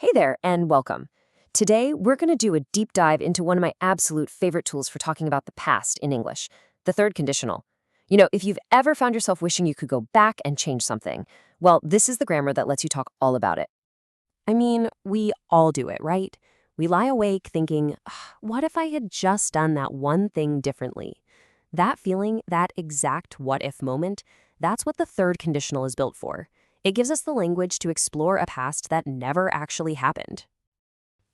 Hey there, and welcome. Today, we're going to do a deep dive into one of my absolute favorite tools for talking about the past in English, the third conditional. If you've ever found yourself wishing you could go back and change something, well, this is the grammar that lets you talk all about it. I mean, we all do it, right? We lie awake thinking, what if I had just done that one thing differently? That feeling, that exact what-if moment, that's what the third conditional is built for. It gives us the language to explore a past that never actually happened.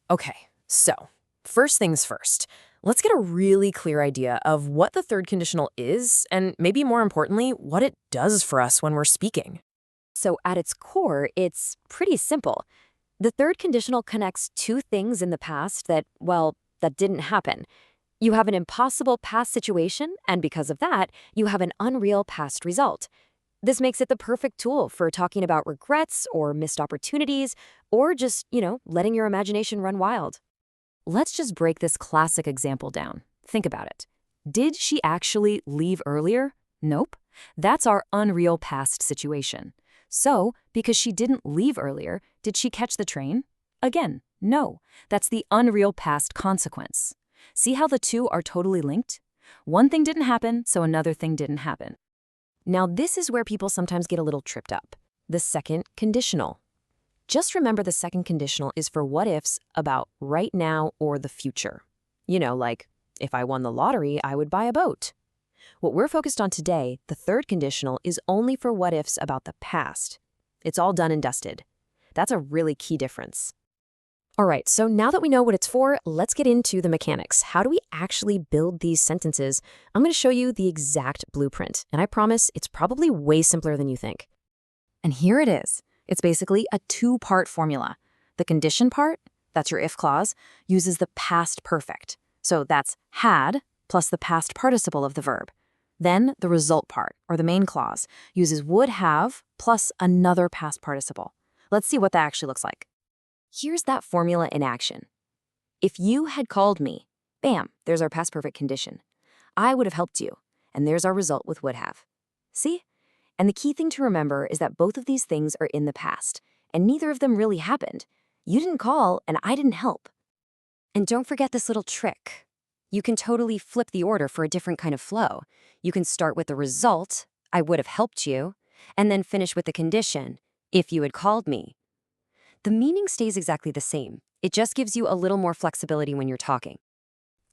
Okay, so first things first, let's get a really clear idea of what the third conditional is and maybe more importantly, what it does for us when we're speaking. So at its core, it's pretty simple. The third conditional connects two things in the past that didn't happen. You have an impossible past situation, and because of that, you have an unreal past result. This makes it the perfect tool for talking about regrets or missed opportunities, or just, letting your imagination run wild. Let's just break this classic example down. Think about it. Did she actually leave earlier? Nope. That's our unreal past situation. So, because she didn't leave earlier, did she catch the train? Again, no. That's the unreal past consequence. See how the two are totally linked? One thing didn't happen, so another thing didn't happen. Now, this is where people sometimes get a little tripped up. The second conditional. Just remember the second conditional is for what-ifs about right now or the future. Like, if I won the lottery, I would buy a boat. What we're focused on today, the third conditional, is only for what-ifs about the past. It's all done and dusted. That's a really key difference. All right, so now that we know what it's for, let's get into the mechanics. How do we actually build these sentences? I'm going to show you the exact blueprint, and I promise it's probably way simpler than you think. And here it is. It's basically a two-part formula. The condition part, that's your if clause, uses the past perfect. So that's had plus the past participle of the verb. Then the result part, or the main clause, uses would have plus another past participle. Let's see what that actually looks like. Here's that formula in action. If you had called me, bam, there's our past perfect condition. I would have helped you, and there's our result with would have. See? And the key thing to remember is that both of these things are in the past, and neither of them really happened. You didn't call, and I didn't help. And don't forget this little trick. You can totally flip the order for a different kind of flow. You can start with the result, I would have helped you, and then finish with the condition, if you had called me. The meaning stays exactly the same. It just gives you a little more flexibility when you're talking.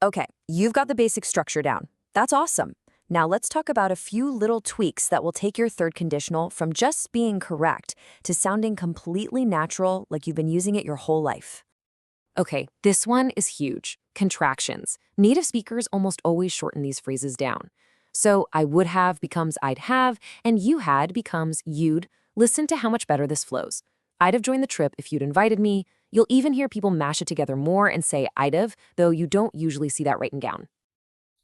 Okay, you've got the basic structure down. That's awesome. Now let's talk about a few little tweaks that will take your third conditional from just being correct to sounding completely natural, like you've been using it your whole life. Okay, this one is huge. Contractions. Native speakers almost always shorten these phrases down. So I would have becomes I'd have, and you had becomes you'd. Listen to how much better this flows. I'd have joined the trip if you'd invited me. You'll even hear people mash it together more and say I'd have, though you don't usually see that written down.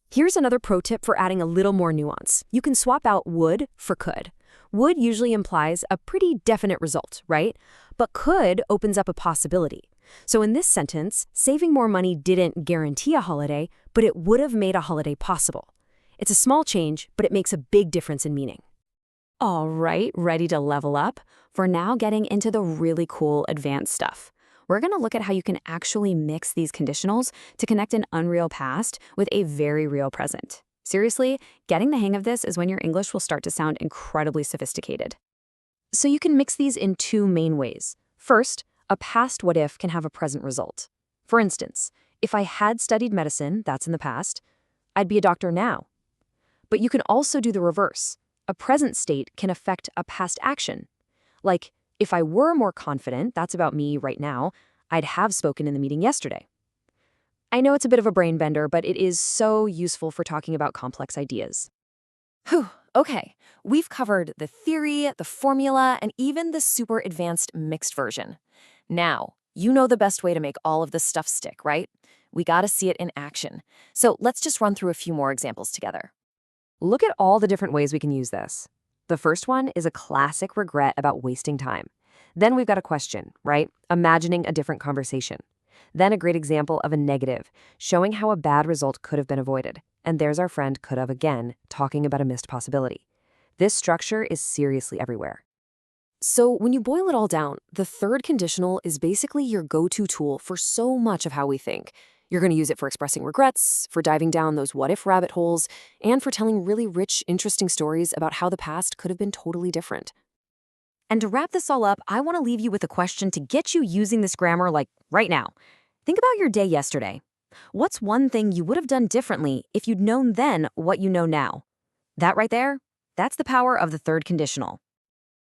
Here's another pro tip for adding a little more nuance. You can swap out would for could. Would usually implies a pretty definite result, right? But could opens up a possibility. So in this sentence, saving more money didn't guarantee a holiday, but it would have made a holiday possible. It's a small change, but it makes a big difference in meaning. All right, ready to level up? For now, getting into the really cool advanced stuff. We're going to look at how you can actually mix these conditionals to connect an unreal past with a very real present. Seriously, getting the hang of this is when your English will start to sound incredibly sophisticated. So you can mix these in two main ways. First, a past what-if can have a present result. For instance, if I had studied medicine, that's in the past, I'd be a doctor now. But you can also do the reverse. A present state can affect a past action. Like, if I were more confident, that's about me right now, I'd have spoken in the meeting yesterday. I know it's a bit of a brain bender, but it is so useful for talking about complex ideas. Whew, okay. We've covered the theory, the formula, and even the super advanced mixed version. Now, you know the best way to make all of this stuff stick, right? We gotta see it in action. So let's just run through a few more examples together. Look at all the different ways we can use this. The first one is a classic regret about wasting time. Then we've got a question, right? Imagining a different conversation. Then a great example of a negative, showing how a bad result could have been avoided. And there's our friend could have again, talking about a missed possibility. This structure is seriously everywhere. So when you boil it all down, the third conditional is basically your go-to tool for so much of how we think. You're going to use it for expressing regrets, for diving down those what-if rabbit holes, and for telling really rich, interesting stories about how the past could have been totally different. And to wrap this all up, I want to leave you with a question to get you using this grammar like right now. Think about your day yesterday. What's one thing you would have done differently if you'd known then what you know now? That right there, that's the power of the third conditional.